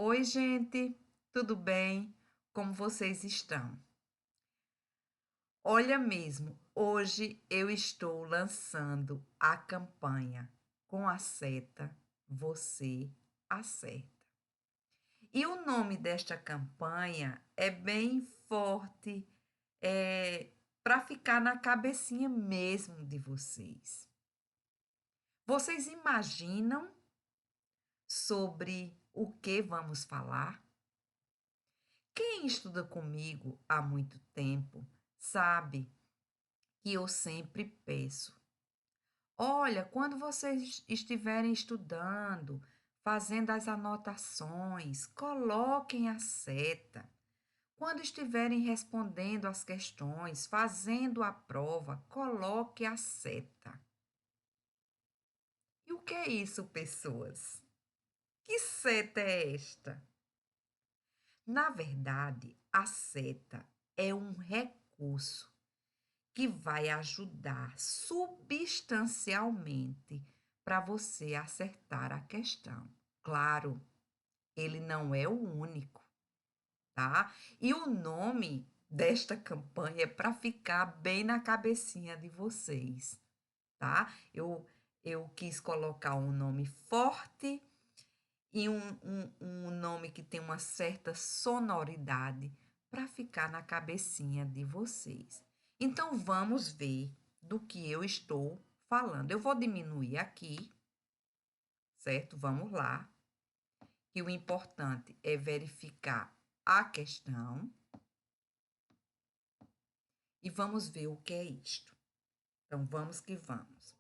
Oi, gente, tudo bem? Como vocês estão? Olha mesmo, hoje eu estou lançando a campanha com a seta Você Acerta. E o nome desta campanha é bem forte, para ficar na cabecinha mesmo de vocês. Vocês imaginam sobre o que vamos falar? Quem estuda comigo há muito tempo sabe que eu sempre peço: olha, quando vocês estiverem estudando, fazendo as anotações, coloquem a seta. Quando estiverem respondendo as questões, fazendo a prova, coloque a seta. E o que é isso, pessoas? Que seta é esta? Na verdade, a seta é um recurso que vai ajudar substancialmente para você acertar a questão. Claro, ele não é o único, tá? E o nome desta campanha é para ficar bem na cabecinha de vocês, tá? Eu quis colocar um nome forte e um nome que tem uma certa sonoridade para ficar na cabecinha de vocês. Então, vamos ver do que eu estou falando. Eu vou diminuir aqui, certo? Vamos lá, que o importante é verificar a questão e vamos ver o que é isto. Então, vamos que vamos.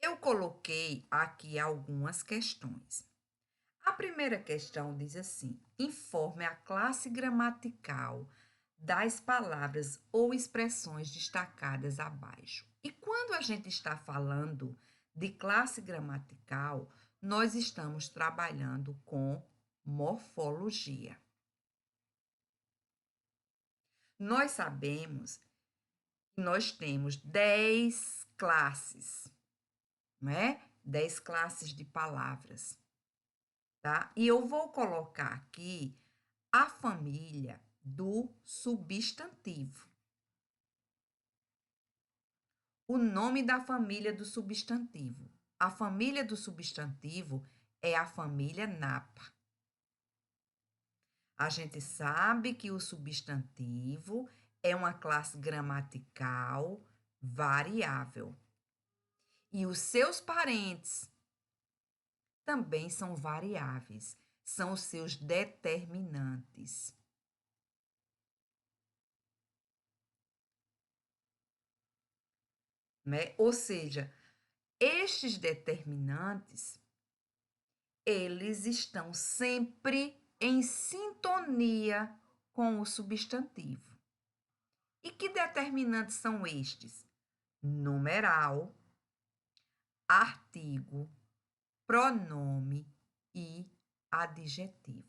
Eu coloquei aqui algumas questões. A primeira questão diz assim: informe a classe gramatical das palavras ou expressões destacadas abaixo. E quando a gente está falando de classe gramatical, nós estamos trabalhando com morfologia. Nós sabemos que nós temos 10 classes, não é? 10 classes de palavras, tá? E eu vou colocar aqui a família do substantivo. O nome da família do substantivo. A família do substantivo é a família Napa. A gente sabe que o substantivo é uma classe gramatical variável. E os seus parentes também são variáveis, são os seus determinantes. Né? Ou seja, estes determinantes, eles estão sempre em sintonia com o substantivo. E que determinantes são estes? Numeral, artigo, pronome e adjetivo.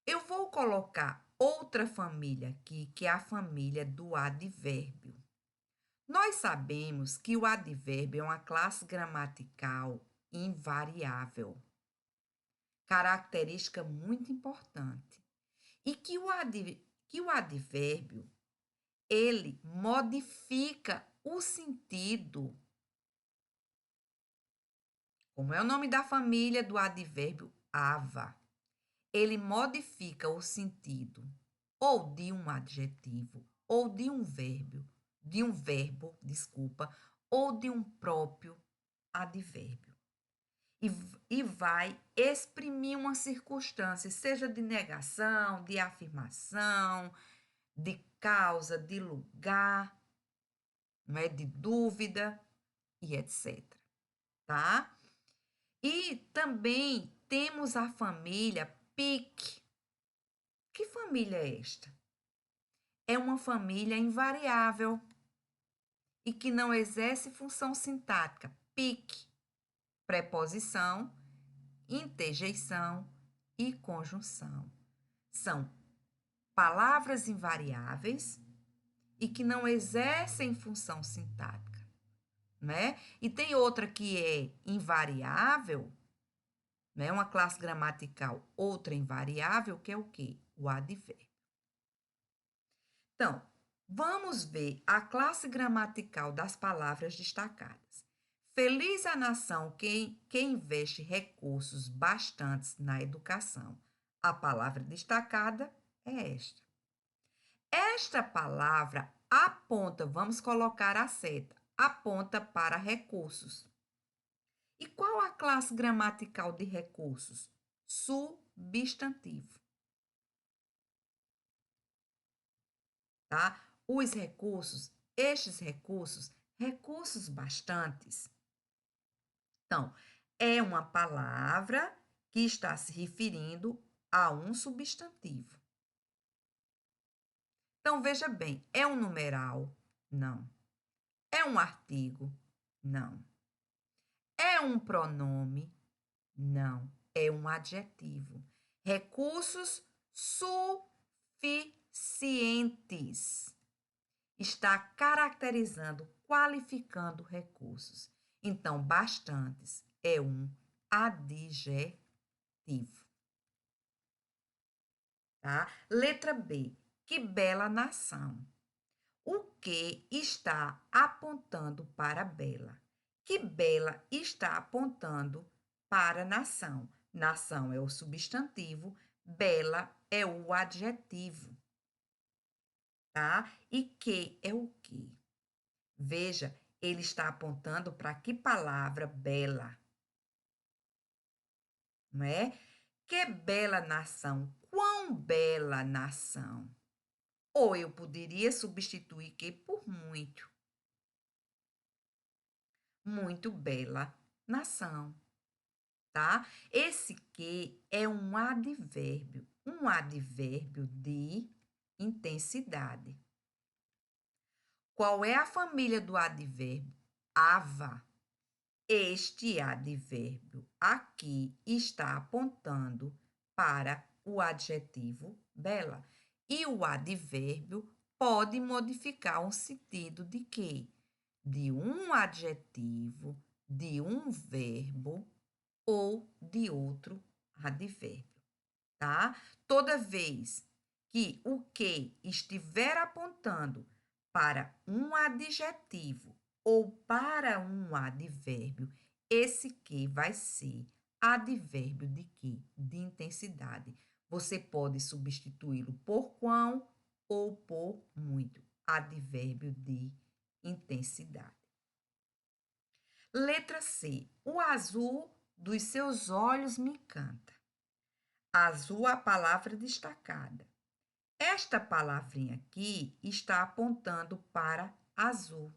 Eu vou colocar outra família aqui, que é a família do advérbio. Nós sabemos que o advérbio é uma classe gramatical invariável, característica muito importante, e que o advérbio ele modifica o sentido. Como é o nome da família do advérbio ava, ele modifica o sentido ou de um adjetivo, ou de um verbo, desculpa, ou de um próprio advérbio. E, e vai exprimir uma circunstância, seja de negação, de afirmação, de causa, de lugar, não é? De dúvida e etc. Tá? E também temos a família PIC. Que família é esta? É uma família invariável e que não exerce função sintática. PIC, preposição, interjeição e conjunção. São palavras invariáveis e que não exercem função sintática. né? E tem outra que é invariável, né? Uma classe gramatical, outra invariável, que é o quê? O advérbio. Então, vamos ver a classe gramatical das palavras destacadas. Feliz a nação que investe recursos bastantes na educação. A palavra destacada é esta. Esta palavra aponta, vamos colocar a seta, aponta para recursos. E qual a classe gramatical de recursos? Substantivo. Tá? Os recursos, estes recursos, recursos bastantes. Então, é uma palavra que está se referindo a um substantivo. Então, veja bem, é um numeral? Não. É um artigo? Não. É um pronome? Não. É um adjetivo. Recursos suficientes. Está caracterizando, qualificando recursos. Então, bastantes é um adjetivo. Tá? Letra B. Que bela nação. O que está apontando para bela? Que bela está apontando para nação. Nação é o substantivo, bela é o adjetivo, tá? E que é o quê? Veja, ele está apontando para que palavra bela, não é? Que bela nação, quão bela nação. Ou eu poderia substituir que por muito. Muito bela nação, tá? Esse que é um advérbio de intensidade. Qual é a família do advérbio? Ava. Este advérbio aqui está apontando para o adjetivo bela. E o advérbio pode modificar o sentido de quê? De um adjetivo, de um verbo ou de outro advérbio, tá? Toda vez que o que estiver apontando para um adjetivo ou para um advérbio, esse que vai ser advérbio de quê? De intensidade. Você pode substituí-lo por quão ou por muito. Advérbio de intensidade. Letra C. O azul dos seus olhos me encanta. Azul, a palavra destacada. Esta palavrinha aqui está apontando para azul,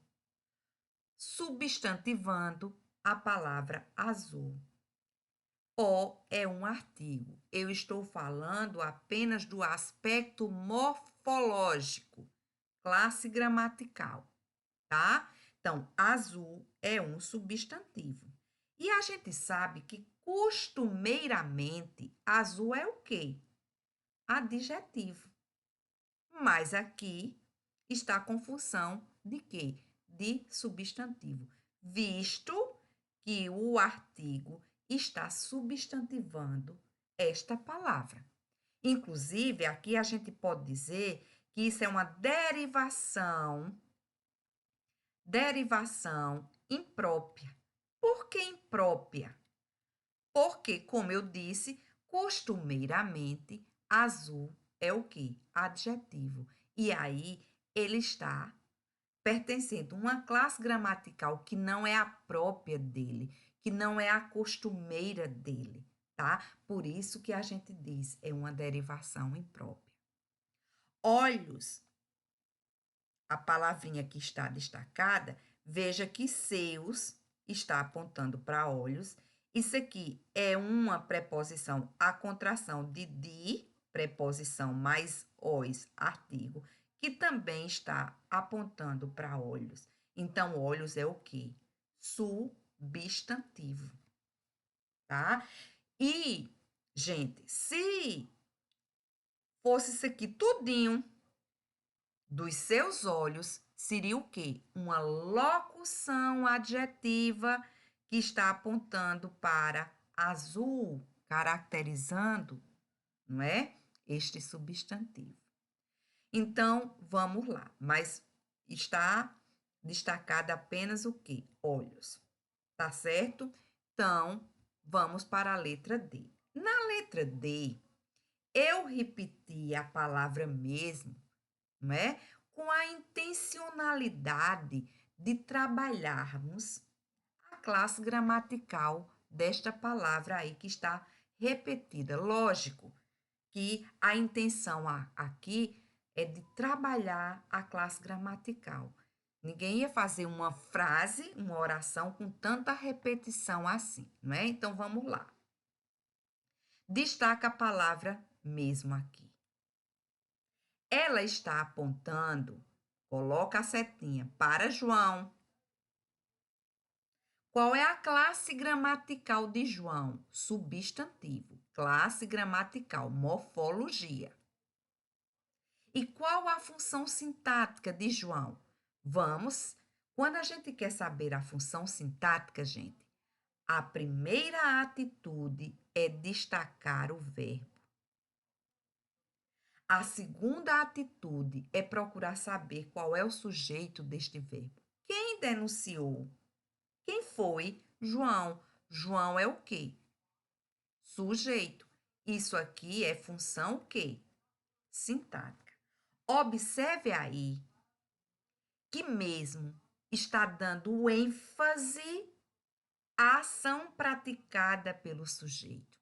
substantivando a palavra azul. O é um artigo. Eu estou falando apenas do aspecto morfológico, classe gramatical, tá? Então, azul é um substantivo. E a gente sabe que costumeiramente azul é o quê? Adjetivo. Mas aqui está com função de quê? De substantivo, visto que o artigo está substantivando esta palavra. Inclusive, aqui a gente pode dizer que isso é uma derivação imprópria. Por que imprópria? Porque, como eu disse, costumeiramente, azul é o quê? Adjetivo. E aí, ele está pertencendo a uma classe gramatical que não é a própria dele, que não é a costumeira dele, tá? Por isso que a gente diz, é uma derivação imprópria. Olhos, a palavrinha que está destacada, veja que seus está apontando para olhos. Isso aqui é uma preposição a contração de, preposição mais os, artigo, que também está apontando para olhos. Então, olhos é o quê? Substantivo, tá? E, gente, se fosse isso aqui tudinho dos seus olhos, seria o quê? Uma locução adjetiva que está apontando para azul, caracterizando, não é? Este substantivo. Então, vamos lá. Mas está destacado apenas o quê? Olhos. Tá certo? Então, vamos para a letra D. Na letra D, eu repeti a palavra mesmo, não é? Com a intencionalidade de trabalharmos a classe gramatical desta palavra aí que está repetida. Lógico que a intenção aqui é de trabalhar a classe gramatical. Ninguém ia fazer uma frase, uma oração com tanta repetição assim, não é? Então vamos lá. Destaca a palavra mesmo aqui. Ela está apontando, coloca a setinha para João. Qual é a classe gramatical de João? Substantivo. Classe gramatical, morfologia. E qual a função sintática de João? Quando a gente quer saber a função sintática, gente, a primeira atitude é destacar o verbo. A segunda atitude é procurar saber qual é o sujeito deste verbo. Quem denunciou? Quem foi? João. João é o quê? Sujeito. Isso aqui é função o quê? Sintática. Observe aí que mesmo está dando ênfase à ação praticada pelo sujeito.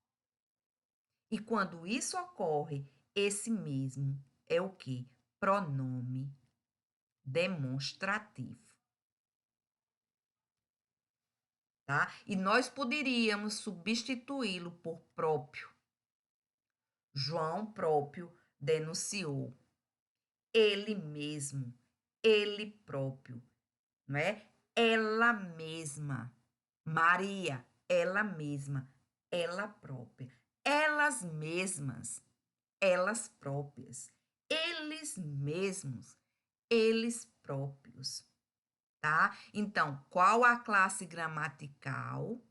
E quando isso ocorre, esse mesmo é o quê? Pronome demonstrativo. Tá? E nós poderíamos substituí-lo por próprio. João próprio denunciou. Ele mesmo, ele próprio, não é? Ela mesma. Maria, ela mesma, ela própria. Elas mesmas, elas próprias. Eles mesmos, eles próprios, tá? Então, qual a classe gramatical?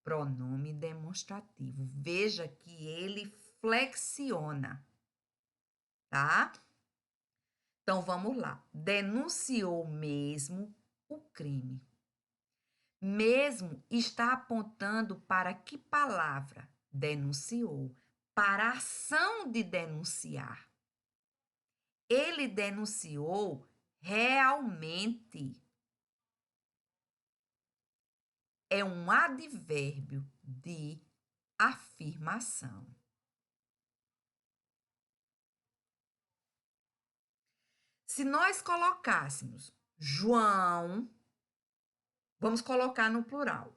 Pronome demonstrativo. Veja que ele flexiona, tá? Então, vamos lá. Denunciou mesmo o crime. Mesmo está apontando para que palavra? Denunciou. Para a ação de denunciar. Ele denunciou realmente. É um advérbio de afirmação. Se nós colocássemos João, vamos colocar no plural.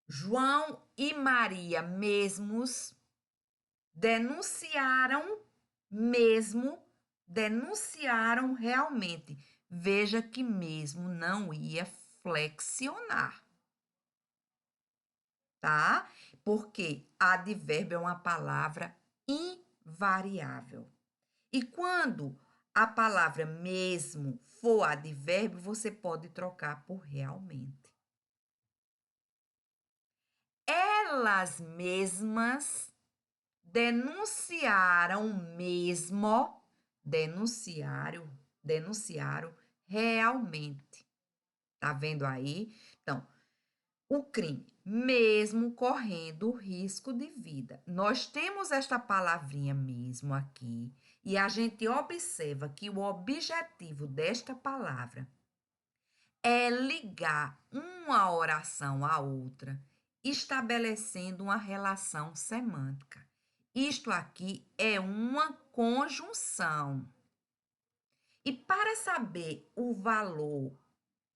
João e Maria mesmos denunciaram denunciaram realmente. Veja que mesmo não ia flexionar, tá? Porque advérbio é uma palavra invariável. E quando a palavra mesmo for advérbio, você pode trocar por realmente. Elas mesmas denunciaram mesmo, denunciaram realmente. Tá vendo aí? Então, o crime, mesmo correndo risco de vida. Nós temos esta palavrinha mesmo aqui e a gente observa que o objetivo desta palavra é ligar uma oração à outra, estabelecendo uma relação semântica. Isto aqui é uma conjunção. E para saber o valor,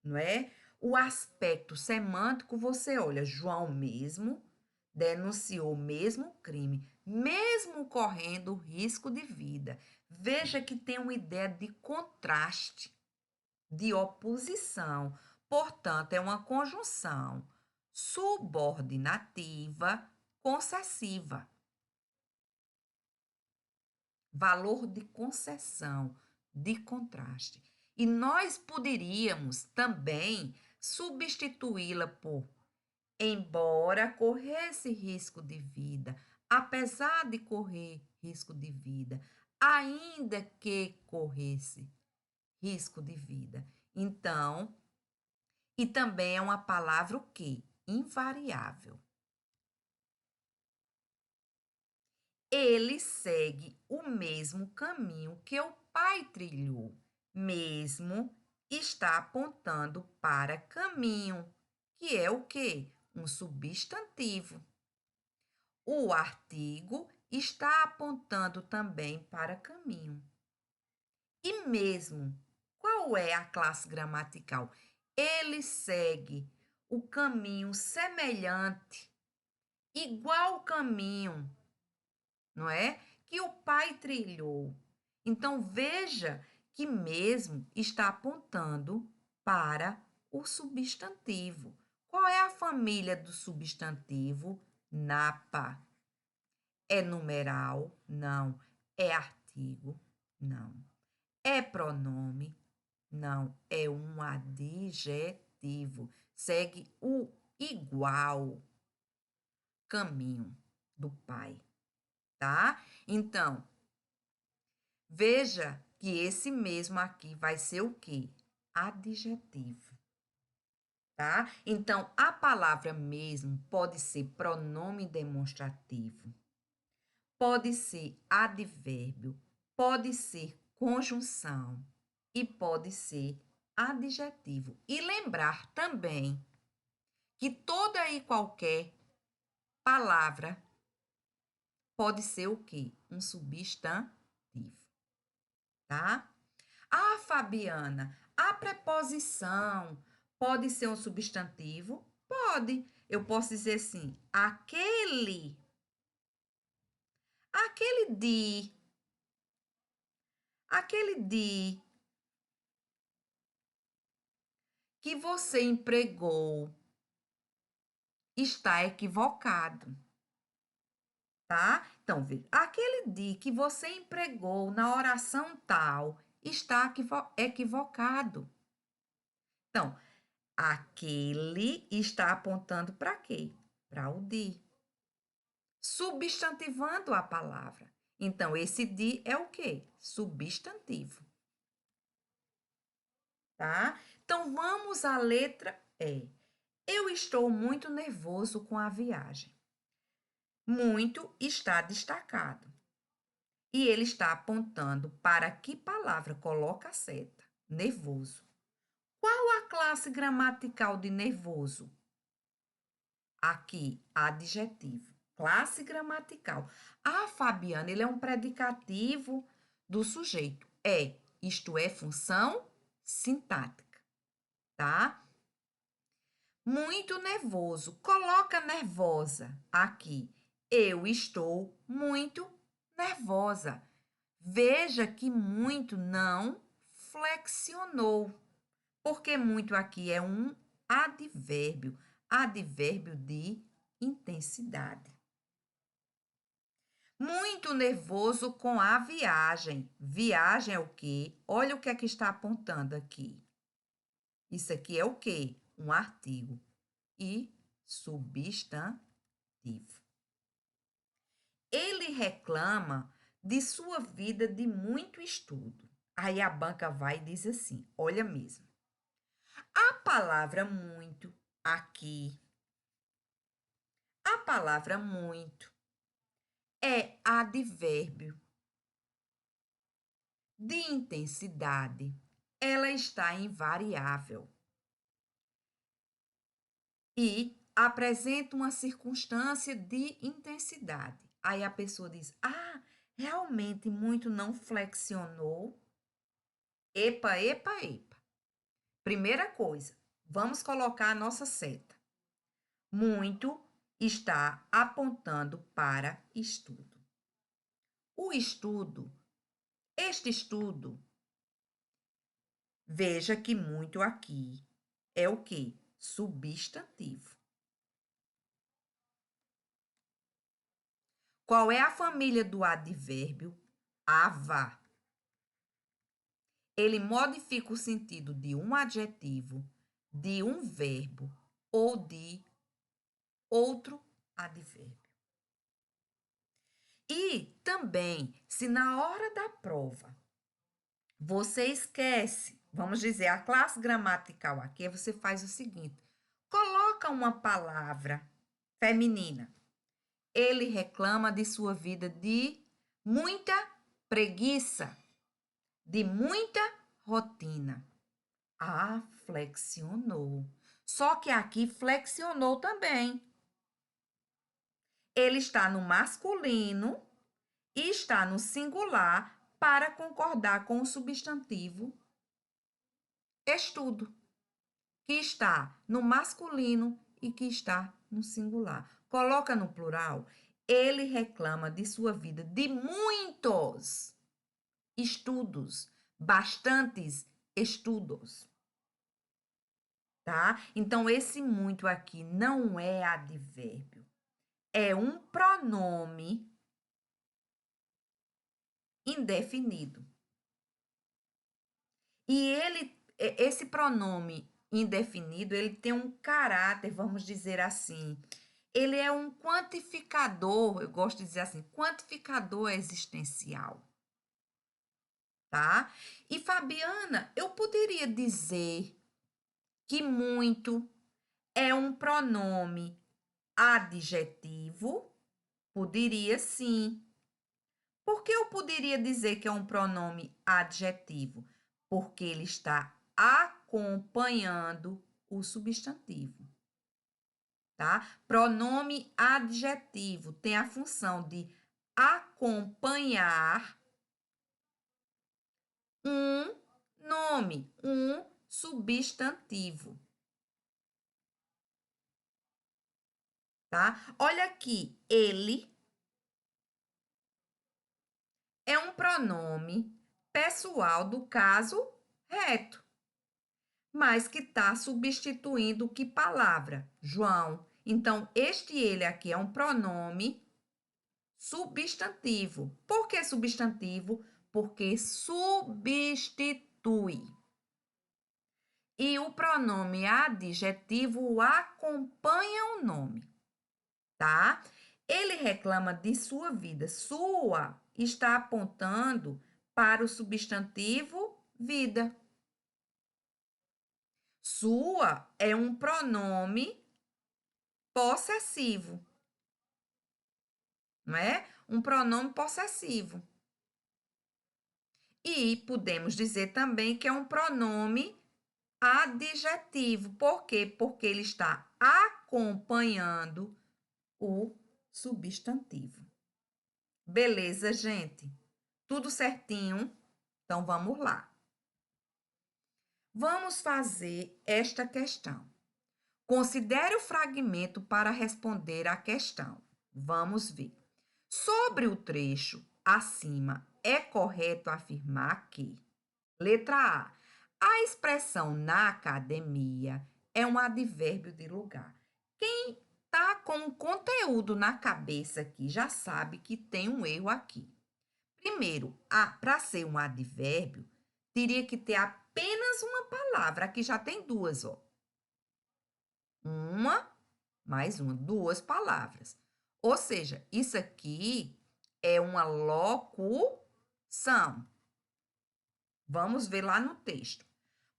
não é? O aspecto semântico, você olha, João mesmo denunciou mesmo o crime, mesmo correndo risco de vida. Veja que tem uma ideia de contraste, de oposição. Portanto, é uma conjunção subordinativa concessiva. Valor de concessão, de contraste. E nós poderíamos também substituí-la por embora corresse risco de vida, apesar de correr risco de vida, ainda que corresse risco de vida. Então, e também é uma palavra o quê? Invariável. Ele segue o mesmo caminho que o pai trilhou, mesmo está apontando para caminho, que é o quê? Um substantivo. O artigo está apontando também para caminho. E mesmo, qual é a classe gramatical? Ele segue o caminho semelhante, igual caminho, não é? Que o pai trilhou. Então, veja que mesmo está apontando para o substantivo. Qual é a família do substantivo? Napa. É numeral? Não. É artigo? Não. É pronome? Não. É um adjetivo. Segue o igual caminho do pai, tá? Então, veja que esse mesmo aqui vai ser o quê? Adjetivo, tá? Então, a palavra mesmo pode ser pronome demonstrativo, pode ser advérbio, pode ser conjunção e pode ser adjetivo. E lembrar também que toda e qualquer palavra pode ser o quê? Um substantivo, tá? Ah, Fabiana, a preposição pode ser um substantivo? Pode. Eu posso dizer assim, aquele de que você empregou está equivocado, tá? Então, veja, aquele de que você empregou na oração tal está equivocado. Então, aquele está apontando para quê? Para o de, substantivando a palavra. Então, esse de é o quê? Substantivo, tá? Então, vamos à letra E. Eu estou muito nervoso com a viagem. Muito está destacado. E ele está apontando para que palavra? Coloca a seta. Nervoso. Qual a classe gramatical de nervoso? Aqui, adjetivo. Classe gramatical. Ah, Fabiana, ele é um predicativo do sujeito. É, isto é, função sintática, tá? Muito nervoso. Coloca nervosa aqui. Eu estou muito nervosa. Veja que muito não flexionou, porque muito aqui é um advérbio de intensidade. Muito nervoso com a viagem. Viagem é o quê? Olha o que é que está apontando aqui. Isso aqui é o quê? Um artigo e substantivo. Ele reclama de sua vida de muito estudo. Aí a banca vai e diz assim: olha mesmo. A palavra muito aqui, a palavra muito é advérbio de intensidade. Ela está invariável e apresenta uma circunstância de intensidade. Aí a pessoa diz: ah, realmente muito não flexionou. Epa, epa, epa. Primeira coisa, vamos colocar a nossa seta. Muito está apontando para estudo. O estudo, este estudo, veja que muito aqui é o que? Substantivo. Qual é a família do advérbio? Ava. Ele modifica o sentido de um adjetivo, de um verbo ou de outro advérbio. E também, se na hora da prova você esquece, vamos dizer, a classe gramatical aqui, você faz o seguinte: coloca uma palavra feminina. Ele reclama de sua vida de muita preguiça, de muita rotina. Ah, flexionou. Só que aqui flexionou também. Ele está no masculino e está no singular para concordar com o substantivo estudo, que está no masculino e que está no singular. Coloca no plural. Ele reclama de sua vida de muitos estudos, bastantes estudos. Tá? Então, esse muito aqui não é advérbio, é um pronome indefinido. E esse pronome indefinido, ele tem um caráter, vamos dizer assim, ele é um quantificador, eu gosto de dizer assim, quantificador existencial, tá? E Fabiana, eu poderia dizer que muito é um pronome adjetivo? Poderia sim. Por que eu poderia dizer que é um pronome adjetivo? Porque ele está acompanhando o substantivo, tá? Pronome adjetivo tem a função de acompanhar um nome, um substantivo, tá? Olha aqui, ele é um pronome pessoal do caso reto, mas que está substituindo que palavra? João. Então, este ele aqui é um pronome substantivo. Por que substantivo? Porque substitui. E o pronome adjetivo acompanha o nome, tá? Ele reclama de sua vida. Sua está apontando para o substantivo vida. Sua é um pronome possessivo, não é? Um pronome possessivo. E podemos dizer também que é um pronome adjetivo. Por quê? Porque ele está acompanhando o substantivo. Beleza, gente? Tudo certinho? Então vamos lá. Vamos fazer esta questão. Considere o fragmento para responder à questão. Vamos ver. Sobre o trecho acima, é correto afirmar que: letra A. A expressão na academia é um advérbio de lugar. Quem está com o conteúdo na cabeça aqui já sabe que tem um erro aqui. Primeiro, para ser um advérbio, teria que ter apenas uma palavra. Aqui já tem duas, ó. Uma mais uma, duas palavras. Ou seja, isso aqui é uma locução. Vamos ver lá no texto.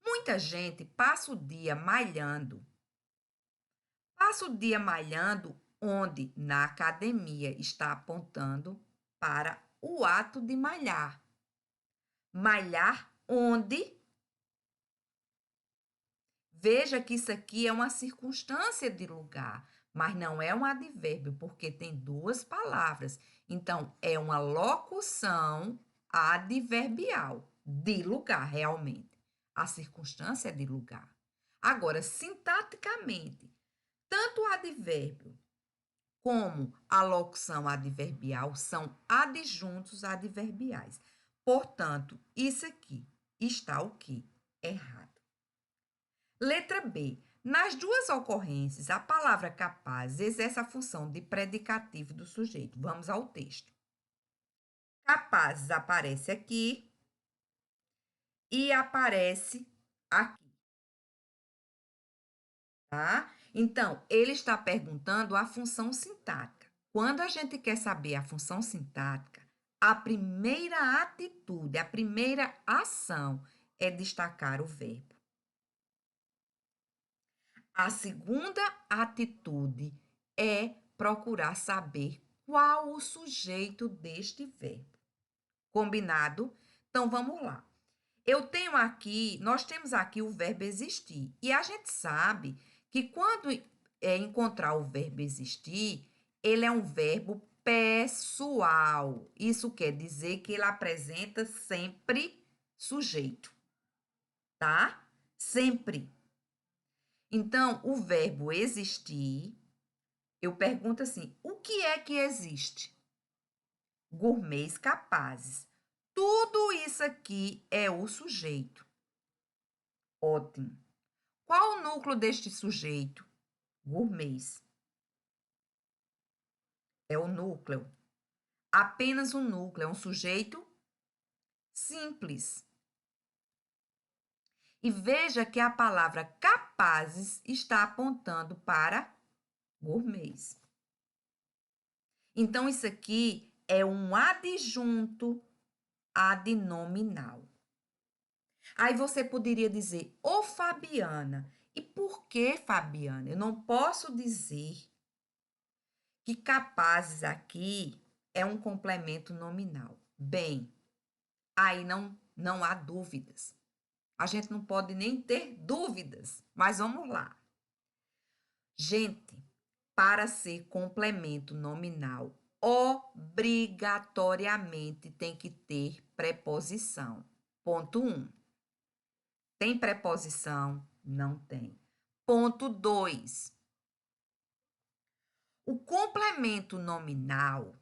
Muita gente passa o dia malhando. Passa o dia malhando onde na academia está apontando para o ato de malhar. Malhar onde? Veja que isso aqui é uma circunstância de lugar, mas não é um advérbio, porque tem duas palavras. Então, é uma locução adverbial de lugar, realmente. A circunstância é de lugar. Agora, sintaticamente, tanto o advérbio como a locução adverbial são adjuntos adverbiais. Portanto, isso aqui está o quê? Errado. Letra B. Nas duas ocorrências, a palavra capaz exerce a função de predicativo do sujeito. Vamos ao texto. Capazes aparece aqui e aparece aqui, tá? Então, ele está perguntando a função sintática. Quando a gente quer saber a função sintática, a primeira atitude, a primeira ação é destacar o verbo. A segunda atitude é procurar saber qual o sujeito deste verbo. Combinado? Então vamos lá. Nós temos aqui o verbo existir. E a gente sabe que quando encontrar o verbo existir, ele é um verbo pessoal. Isso quer dizer que ele apresenta sempre sujeito, tá? Sempre. Então, o verbo existir, eu pergunto assim: o que é que existe? Gourmets capazes. Tudo isso aqui é o sujeito. Ótimo. Qual o núcleo deste sujeito? Gourmets. É o núcleo. Apenas um núcleo. É um sujeito simples. E veja que a palavra capazes está apontando para gourmets. Então, isso aqui é um adjunto adnominal. Aí você poderia dizer, ô Fabiana, e por que Fabiana? Eu não posso dizer que capazes aqui é um complemento nominal. Bem, aí não há dúvidas. A gente não pode nem ter dúvidas, mas vamos lá. Gente, para ser complemento nominal, obrigatoriamente tem que ter preposição. Ponto 1. Tem preposição? Não tem. Ponto 2. O complemento nominal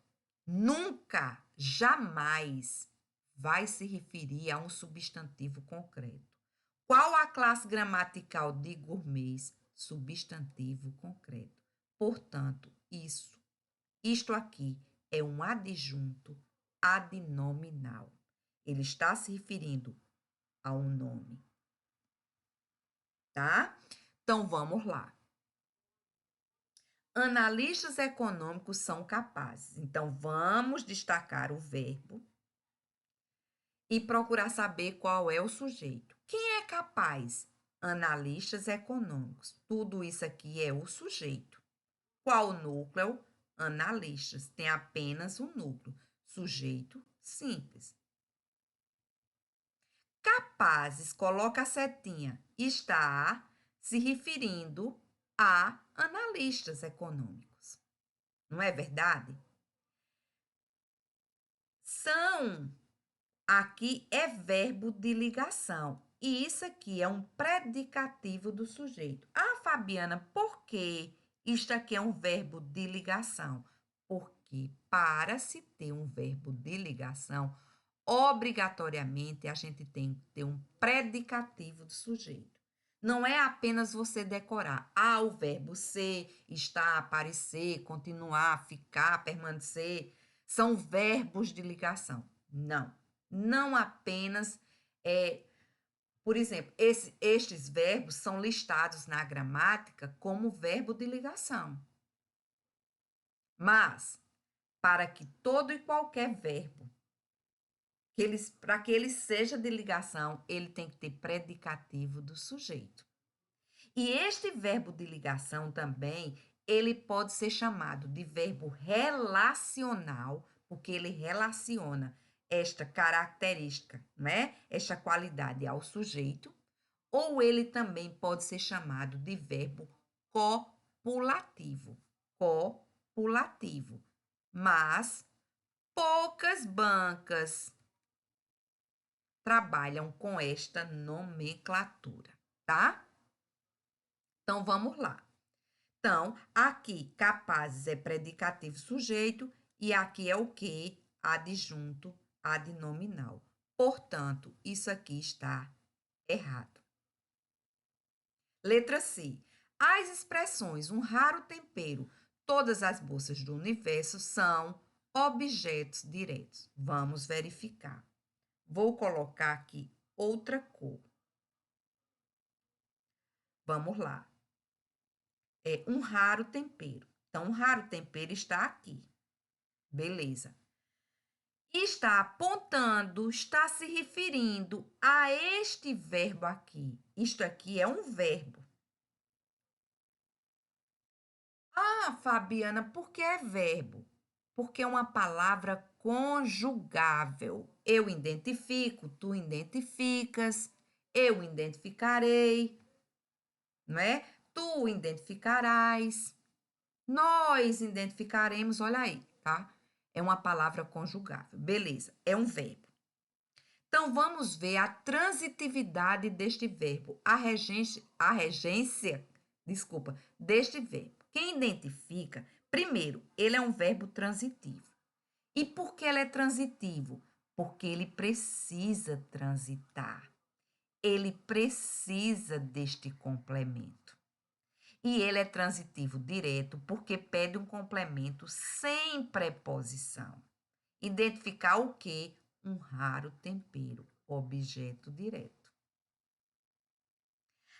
nunca, jamais vai se referir a um substantivo concreto. Qual a classe gramatical de gourmets? Substantivo concreto. Portanto, isto aqui é um adjunto adnominal. Ele está se referindo a um nome, tá? Então, vamos lá. Analistas econômicos são capazes. Então, vamos destacar o verbo e procurar saber qual é o sujeito. Quem é capaz? Analistas econômicos. Tudo isso aqui é o sujeito. Qual o núcleo? Analistas. Tem apenas um núcleo. Sujeito simples. Capazes, coloca a setinha, está se referindo a analistas econômicos. Não é verdade? São, aqui é verbo de ligação. E isso aqui é um predicativo do sujeito. Ah, Fabiana, por que isto aqui é um verbo de ligação? Porque para se ter um verbo de ligação, obrigatoriamente a gente tem que ter um predicativo do sujeito. Não é apenas você decorar. Ah, o verbo ser, estar, aparecer, continuar, ficar, permanecer. São verbos de ligação. Não. Não apenas. Por exemplo, estes verbos são listados na gramática como verbo de ligação. Mas, para que todo e qualquer verbo para que ele seja de ligação, ele tem que ter predicativo do sujeito. E este verbo de ligação também, ele pode ser chamado de verbo relacional, porque ele relaciona esta característica, né? Esta qualidade ao sujeito, ou ele também pode ser chamado de verbo copulativo. Copulativo. Mas poucas bancas trabalham com esta nomenclatura, tá? Então, vamos lá. Então, aqui, capazes é predicativo sujeito e aqui é o que? Adjunto adnominal. Portanto, isso aqui está errado. Letra C. As expressões um raro tempero, todas as bolsas do universo são objetos diretos. Vamos verificar. Vou colocar aqui outra cor. Vamos lá. É um raro tempero. Então, um raro tempero está aqui. Beleza. Está apontando, está se referindo a este verbo aqui. Isto aqui é um verbo. Ah, Fabiana, por que é verbo? Porque é uma palavra conjugável. Eu identifico, tu identificas, eu identificarei, não é? Tu identificarás, nós identificaremos, olha aí, tá? É uma palavra conjugável. Beleza, é um verbo. Então, vamos ver a transitividade deste verbo, a regência, desculpa, deste verbo. Quem identifica, primeiro, ele é um verbo transitivo. E por que ele é transitivo? Porque ele precisa transitar. Ele precisa deste complemento. E ele é transitivo direto porque pede um complemento sem preposição. Identificar o quê? Um raro tempero, objeto direto.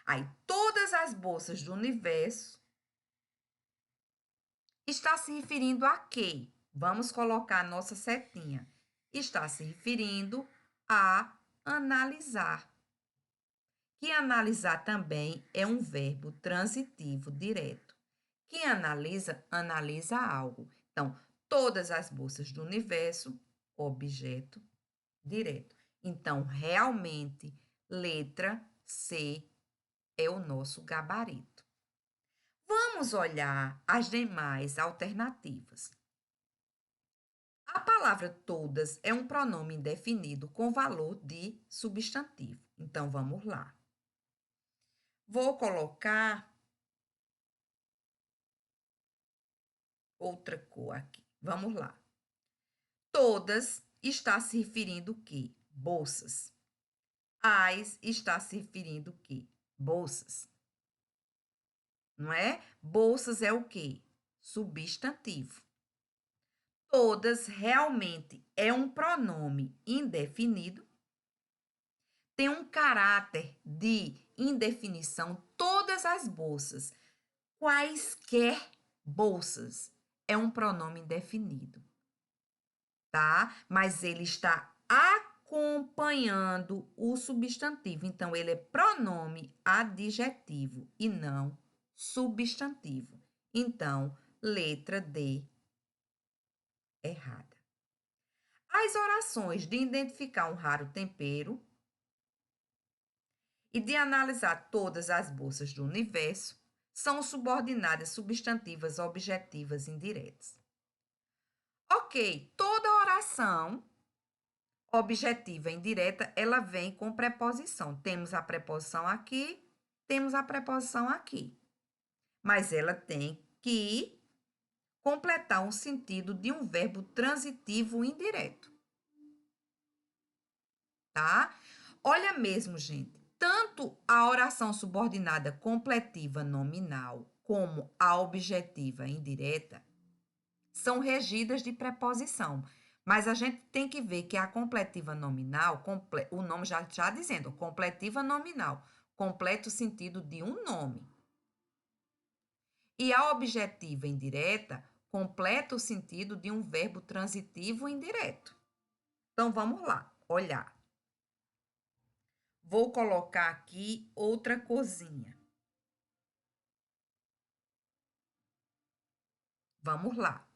Aí, todas as bolsas do universo está se referindo a quê? Vamos colocar a nossa setinha. Está se referindo a analisar. Que analisar também é um verbo transitivo direto. Quem analisa, analisa algo. Então, todas as bolsas do universo, objeto direto. Então, realmente, letra C é o nosso gabarito. Vamos olhar as demais alternativas. A palavra todas é um pronome indefinido com valor de substantivo. Então, vamos lá. Vou colocar outra cor aqui. Vamos lá. Todas está se referindo o quê? Bolsas. As está se referindo o quê? Bolsas. Não é? Bolsas é o quê? Substantivo. Todas realmente é um pronome indefinido, tem um caráter de indefinição, todas as bolsas, quaisquer bolsas, é um pronome indefinido, tá? Mas ele está acompanhando o substantivo, então ele é pronome adjetivo e não substantivo. Então, letra D errada. As orações de identificar um raro tempero e de analisar todas as bolsas do universo são subordinadas substantivas objetivas indiretas. Ok, toda oração objetiva indireta, ela vem com preposição. Temos a preposição aqui, temos a preposição aqui. Mas ela tem que completar um sentido de um verbo transitivo indireto. Tá? Olha mesmo, gente, tanto a oração subordinada completiva nominal como a objetiva indireta são regidas de preposição. Mas a gente tem que ver que a completiva nominal, o nome já está dizendo, completiva nominal, completa o sentido de um nome. E a objetiva indireta completa o sentido de um verbo transitivo indireto. Então, vamos lá, olhar. Vou colocar aqui outra cozinha. Vamos lá.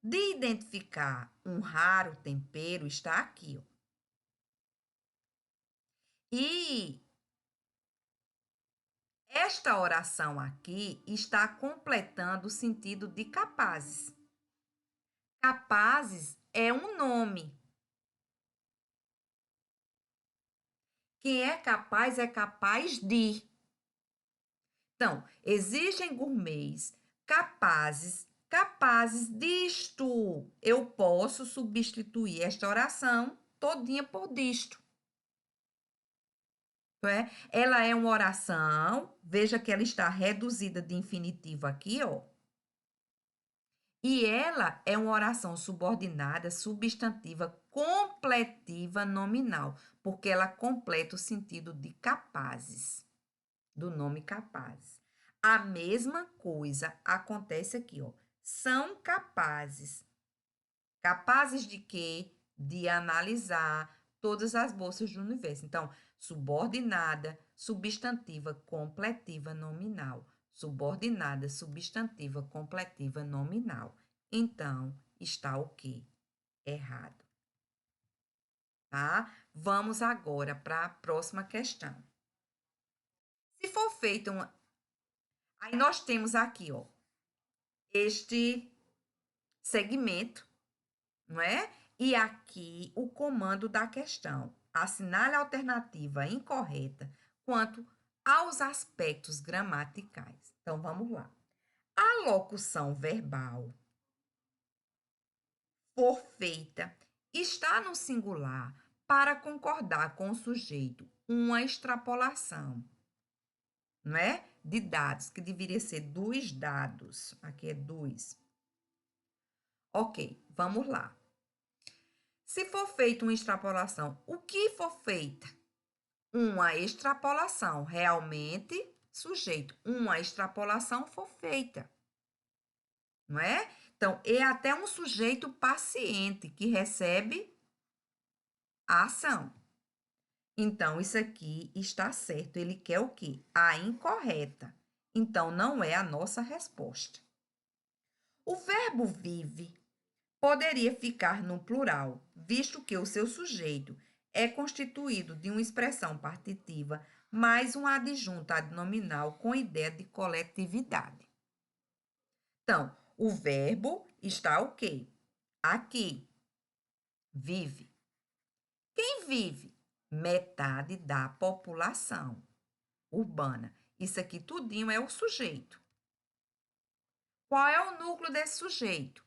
De identificar um raro tempero está aqui, ó. E esta oração aqui está completando o sentido de capazes. Capazes é um nome. Quem é capaz de. Então, existem gourmets capazes disto. Eu posso substituir esta oração todinha por disto. É? Ela é uma oração, veja que ela está reduzida de infinitivo aqui, ó. E ela é uma oração subordinada, substantiva, completiva, nominal. porque ela completa o sentido de capazes, do nome capazes. A mesma coisa acontece aqui, ó. São capazes. Capazes de quê? De analisar todas as bolsas do universo. Então, subordinada, substantiva, completiva, nominal. Subordinada, substantiva, completiva, nominal. Então, está o quê? Errado. Tá? Vamos agora para a próxima questão. Se for feita uma... Aí nós temos aqui, ó, este segmento, não é? E aqui o comando da questão. Assinale a alternativa incorreta quanto aos aspectos gramaticais. Então, vamos lá. A locução verbal for feita está no singular para concordar com o sujeito uma extrapolação, não é? De dados, que deveria ser dos dados. Aqui é dos. Ok, vamos lá. Se for feita uma extrapolação, o que for feita? Uma extrapolação, realmente, sujeito, uma extrapolação for feita, não é? Então, é até um sujeito paciente que recebe a ação. Então, isso aqui está certo. Ele quer o quê? A incorreta. Então, não é a nossa resposta. O verbo vive poderia ficar no plural, visto que o seu sujeito é constituído de uma expressão partitiva mais um adjunto adnominal com ideia de coletividade. Então, o verbo está o quê? Aqui. Vive. Quem vive? Metade da população urbana. Isso aqui tudinho é o sujeito. Qual é o núcleo desse sujeito?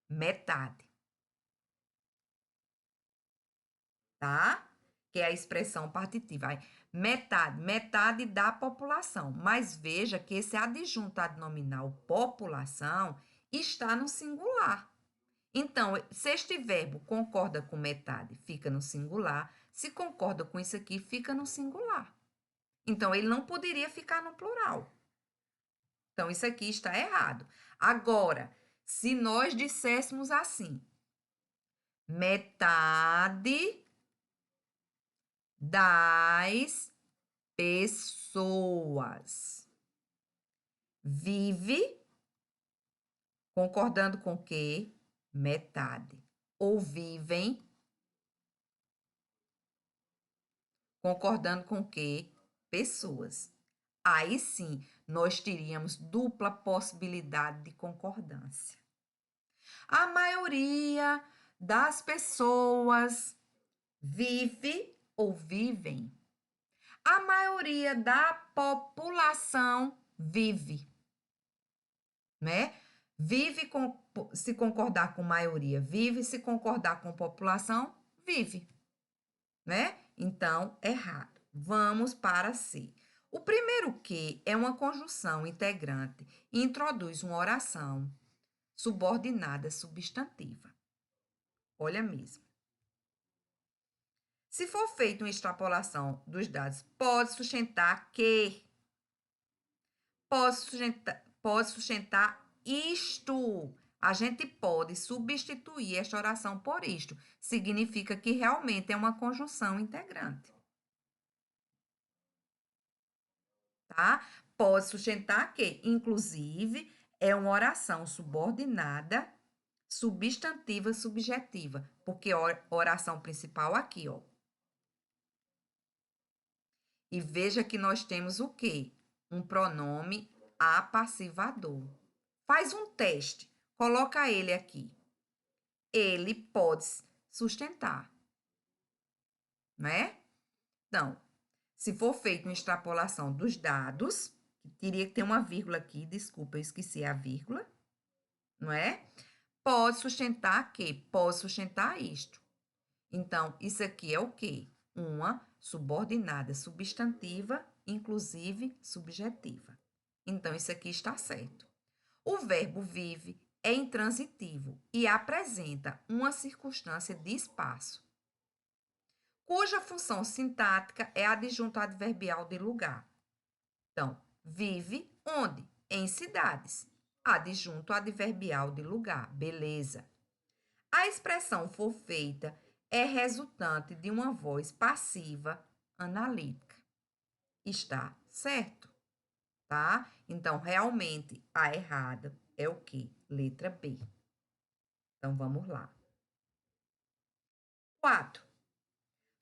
Metade. Tá? Que é a expressão partitiva. Aí, metade da população. Mas veja que esse adjunto adnominal população está no singular. Então, se este verbo concorda com metade, fica no singular. Se concorda com isso aqui, fica no singular. Então, ele não poderia ficar no plural. Então, isso aqui está errado. Agora, se nós disséssemos assim, metade das pessoas vive concordando com o quê? Metade. Ou vivem concordando com o quê? Pessoas. Aí sim, nós teríamos dupla possibilidade de concordância. A maioria das pessoas vive ou vivem. A maioria da população vive, né? Vive se concordar com maioria, vive se concordar com população, vive, né? Então, errado. Vamos para C. O primeiro que é uma conjunção integrante e introduz uma oração subordinada substantiva. Olha mesmo. Se for feita uma extrapolação dos dados, pode sustentar que. Pode sustentar isto. A gente pode substituir esta oração por isto. Significa que realmente é uma conjunção integrante. Tá? Pode sustentar que, inclusive, é uma oração subordinada, substantiva, subjetiva. Porque oração principal aqui, ó. E veja que nós temos o quê? Um pronome apassivador. Faz um teste, coloca ele aqui. Ele pode sustentar, né? Então, se for feita uma extrapolação dos dados, teria que ter uma vírgula aqui, desculpa, eu esqueci a vírgula, não é? Pode sustentar que? Pode sustentar isto. Então, isso aqui é o quê? Uma subordinada substantiva, inclusive subjetiva. Então, isso aqui está certo. O verbo vive é intransitivo e apresenta uma circunstância de espaço. cuja função sintática é adjunto adverbial de lugar. Então, vive onde? Em cidades. Adjunto adverbial de lugar. Beleza. A expressão for feita é resultante de uma voz passiva analítica. Está certo, tá? Então, realmente, a errada é o quê? Letra B. Então, vamos lá. 4.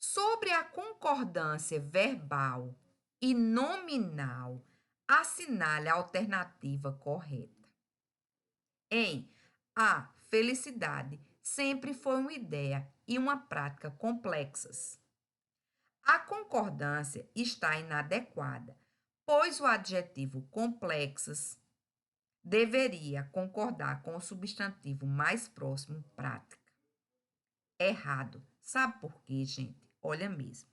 Sobre a concordância verbal e nominal, assinale a alternativa correta. Em A. Felicidade sempre foi uma ideia e uma prática complexas. A concordância está inadequada, pois o adjetivo complexas deveria concordar com o substantivo mais próximo, prática. Errado. Sabe por quê, gente? Olha mesmo.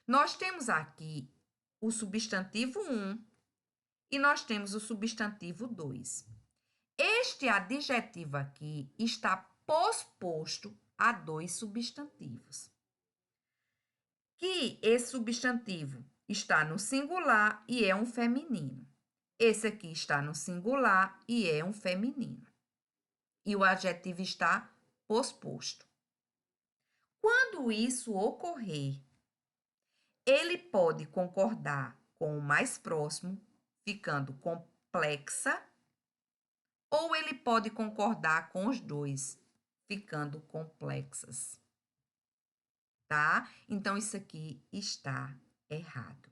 Nós temos aqui o substantivo 1 e nós temos o substantivo 2. Este adjetivo aqui está posposto a 2 substantivos. Que esse substantivo está no singular e é um feminino. Esse aqui está no singular e é um feminino. E o adjetivo está posposto. Quando isso ocorrer, ele pode concordar com o mais próximo, ficando complexa, ou ele pode concordar com os dois, ficando complexas. Tá? Então, isso aqui está errado.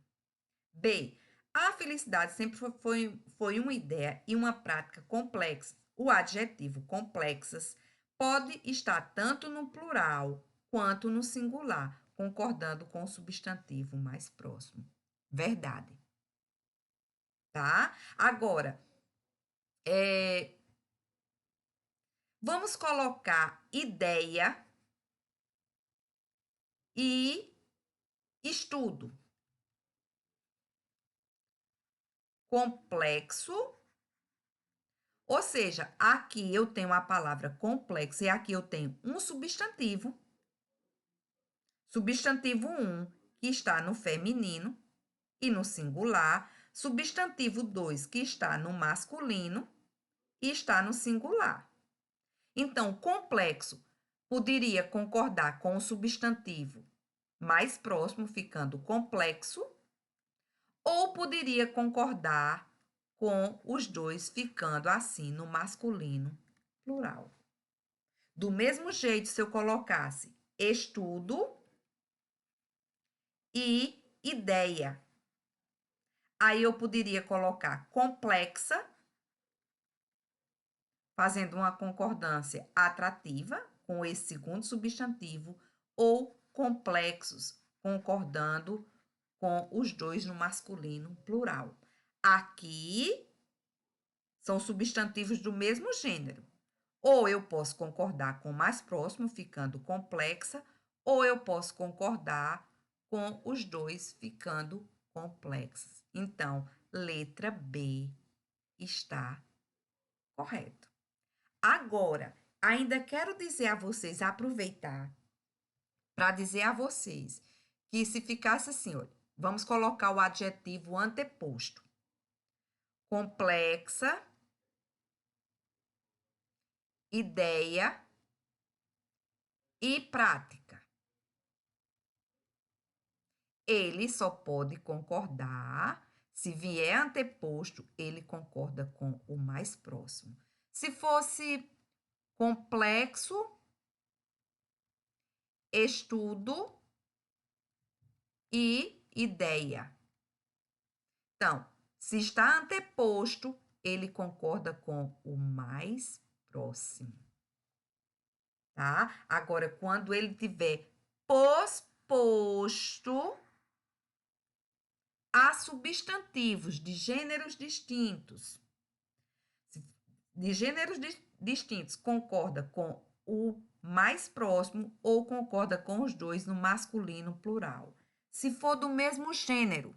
B. A felicidade sempre foi uma ideia e uma prática complexa. O adjetivo complexas pode estar tanto no plural quanto no singular, concordando com o substantivo mais próximo. Verdade. Tá? Agora, vamos colocar ideia e estudo. Complexo, ou seja, aqui eu tenho a palavra complexo e aqui eu tenho um substantivo. Substantivo 1, que está no feminino e no singular. Substantivo 2, que está no masculino e está no singular. Então, complexo poderia concordar com o substantivo mais próximo, ficando complexo, ou poderia concordar com os dois, ficando assim no masculino plural. Do mesmo jeito, se eu colocasse estudo e ideia, aí eu poderia colocar complexa, fazendo uma concordância atrativa com esse segundo substantivo, ou complexos, concordando com os dois no masculino plural. Aqui são substantivos do mesmo gênero. Ou eu posso concordar com o mais próximo, ficando complexa, ou eu posso concordar com os dois, ficando complexos. Então, letra B está correto. Agora, ainda quero dizer a vocês, aproveitar para dizer a vocês que se ficasse assim, olha, vamos colocar o adjetivo anteposto. Complexa, ideia e prática. Ele só pode concordar, se vier anteposto, ele concorda com o mais próximo. Se fosse complexo, estudo e ideia. Então, se está anteposto, ele concorda com o mais próximo. Tá? Agora, quando ele tiver posposto a substantivos de gêneros distintos, concorda com o mais próximo ou concorda com os dois no masculino plural. Se for do mesmo gênero,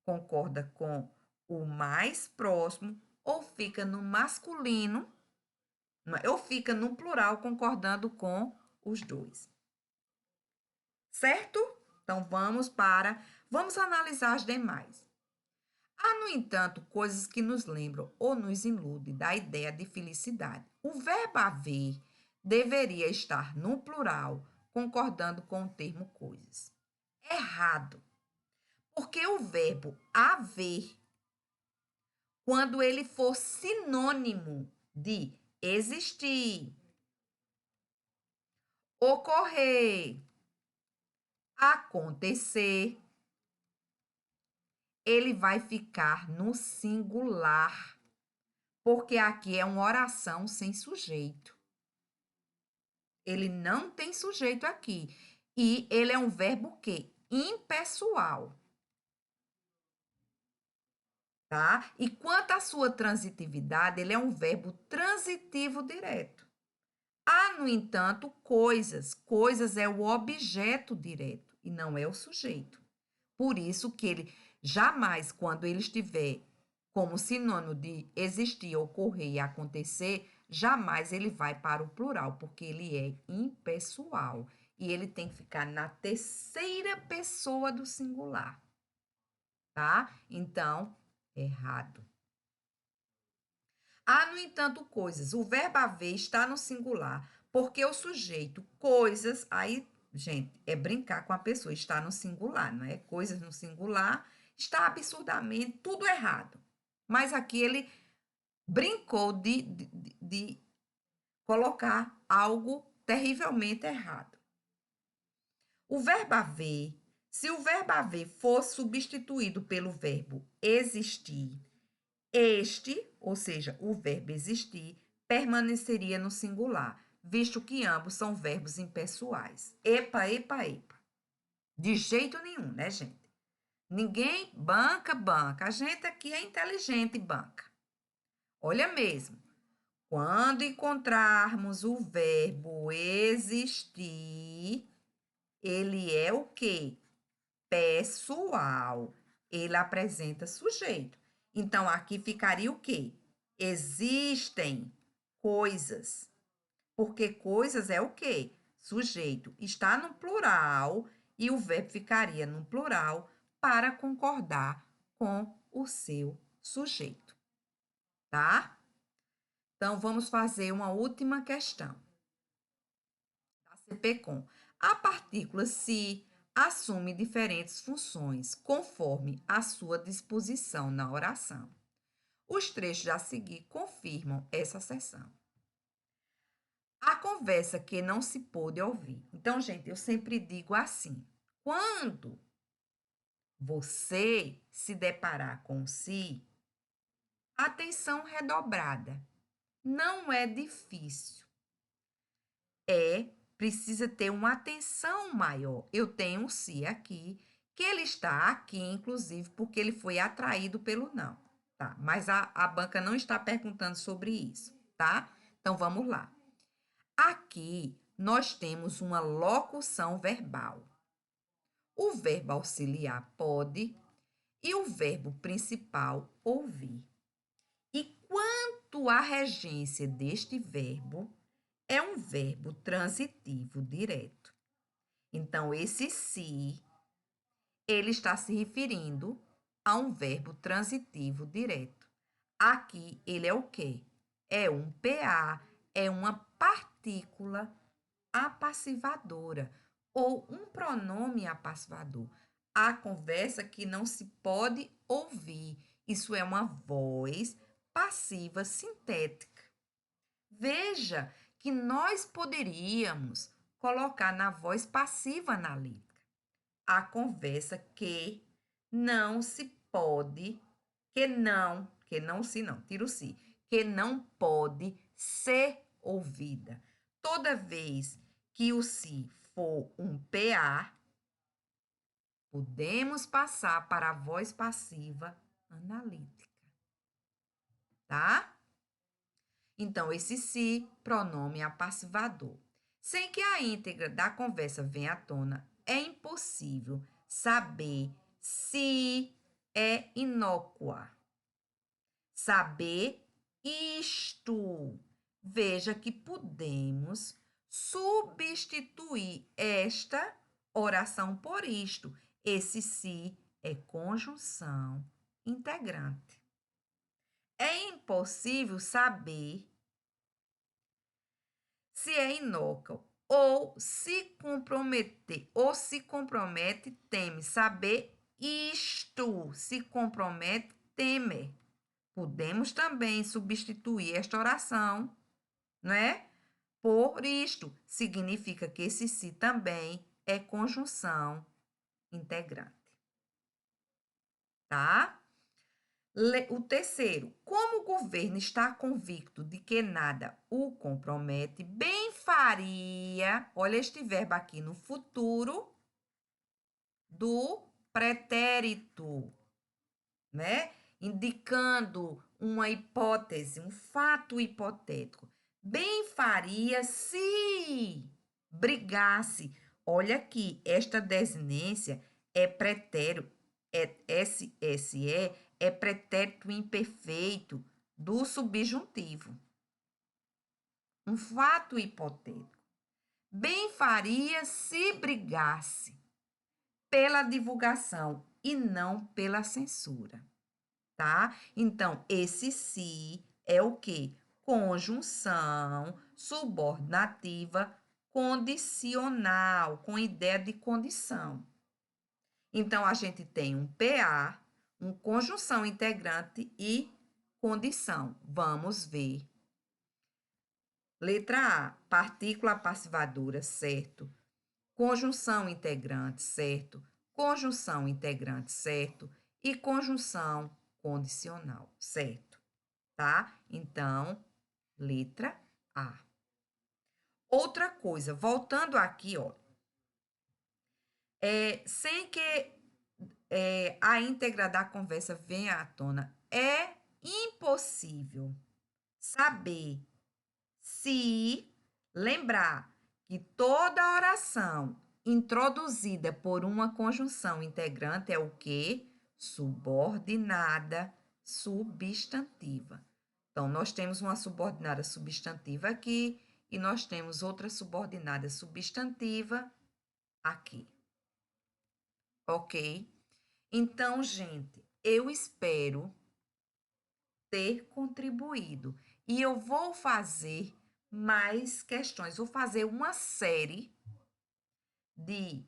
concorda com o mais próximo ou fica no masculino, ou fica no plural concordando com os dois. certo? Então, vamos analisar as demais. Há, no entanto, coisas que nos lembram ou nos iludem da ideia de felicidade. O verbo haver deveria estar no plural, concordando com o termo coisas. Errado, porque o verbo haver, quando ele for sinônimo de existir, ocorrer, acontecer, ele vai ficar no singular, porque aqui é uma oração sem sujeito. Ele não tem sujeito aqui. E ele é um verbo que impessoal. Tá? E quanto à sua transitividade, ele é um verbo transitivo direto. Há, no entanto, coisas. Coisas é o objeto direto e não é o sujeito. Por isso que ele jamais, quando ele estiver como sinônimo de existir, ocorrer e acontecer, jamais ele vai para o plural, porque ele é impessoal e ele tem que ficar na terceira pessoa do singular, tá? Então, errado. Há, no entanto, coisas. O verbo haver está no singular, porque o sujeito, coisas, aí, gente, é brincar com a pessoa, está no singular, não é? Coisas no singular, está absurdamente tudo errado. Mas aqui ele brincou de colocar algo terrivelmente errado. O verbo haver, se o verbo haver for substituído pelo verbo existir, este, ou seja, o verbo existir, permaneceria no singular, visto que ambos são verbos impessoais. Epa, epa, epa. De jeito nenhum, né, gente? Ninguém banca, banca. A gente aqui é inteligente, banca. Olha mesmo. Quando encontrarmos o verbo existir, ele é o quê? Pessoal. Ele apresenta sujeito. Então, aqui ficaria o quê? Existem coisas. Porque coisas é o quê? Sujeito. Está no plural e o verbo ficaria no plural para concordar com o seu sujeito. Tá? Então, vamos fazer uma última questão. Da CPCOM. A partícula se assume diferentes funções conforme a sua disposição na oração. Os trechos a seguir confirmam essa asserção. A conversa que não se pôde ouvir. Então, gente, eu sempre digo assim: quando você se deparar com si, atenção redobrada. Não é difícil. Precisa ter uma atenção maior. Eu tenho um se aqui, que ele está aqui, inclusive, porque ele foi atraído pelo não, tá? Mas a banca não está perguntando sobre isso, tá? Então, vamos lá. Aqui, nós temos uma locução verbal. O verbo auxiliar pode e o verbo principal ouvir. E quanto à regência deste verbo, é um verbo transitivo direto. Então, esse se, ele está se referindo a um verbo transitivo direto. Aqui, ele é o quê? É um PA, é uma partícula apassivadora ou um pronome apassivador. A conversa que não se pode ouvir. Isso é uma voz passiva sintética. Veja que nós poderíamos colocar na voz passiva analítica a conversa que não se pode, tira o se, que não pode ser ouvida. Toda vez que o se for um PA, podemos passar para a voz passiva analítica, tá? Então, esse se, pronome apassivador. Sem que a íntegra da conversa venha à tona, é impossível saber se é inócua. Saber isto. Veja que podemos substituir esta oração por isto. Esse se é conjunção integrante. É impossível saber se é inócuo ou se compromete, teme. Saber isto, se compromete, teme. Podemos também substituir esta oração, não é? Por isto, significa que esse se também é conjunção integrante, tá? O terceiro, como o governo está convicto de que nada o compromete, bem faria, olha este verbo aqui no futuro do pretérito, né? Indicando uma hipótese, um fato hipotético. Bem faria se brigasse. Olha aqui, esta desinência é pretérito, SSE é pretérito imperfeito do subjuntivo. Um fato hipotético. Bem faria se brigasse pela divulgação e não pela censura, tá? Então, esse se é o quê? Conjunção subordinativa condicional, com ideia de condição. Então, a gente tem um PA, uma conjunção integrante e condição. Vamos ver. Letra A, partícula passivadora, certo? Conjunção integrante, certo? Conjunção integrante, certo? E conjunção condicional, certo? Tá? Então, letra A. Outra coisa, voltando aqui, ó, sem que a íntegra da conversa venha à tona, é impossível saber se lembrar que toda oração introduzida por uma conjunção integrante é o quê? Subordinada substantiva. Então, nós temos uma subordinada substantiva aqui e nós temos outra subordinada substantiva aqui. Ok? Então, gente, eu espero ter contribuído. E eu vou fazer mais questões. Vou fazer uma série de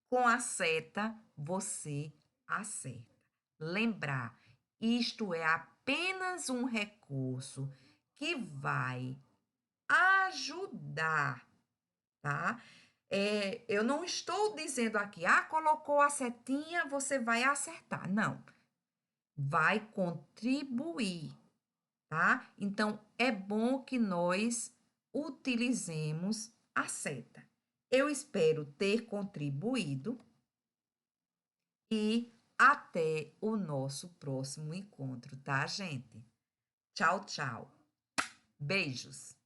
com a seta você acerta. Lembrar, isto é apenas um recurso que vai ajudar, tá? Eu não estou dizendo aqui, colocou a setinha, você vai acertar. Não, vai contribuir, tá? Então, é bom que nós utilizemos a seta. Eu espero ter contribuído e até o nosso próximo encontro, tá, gente? Tchau, tchau. Beijos.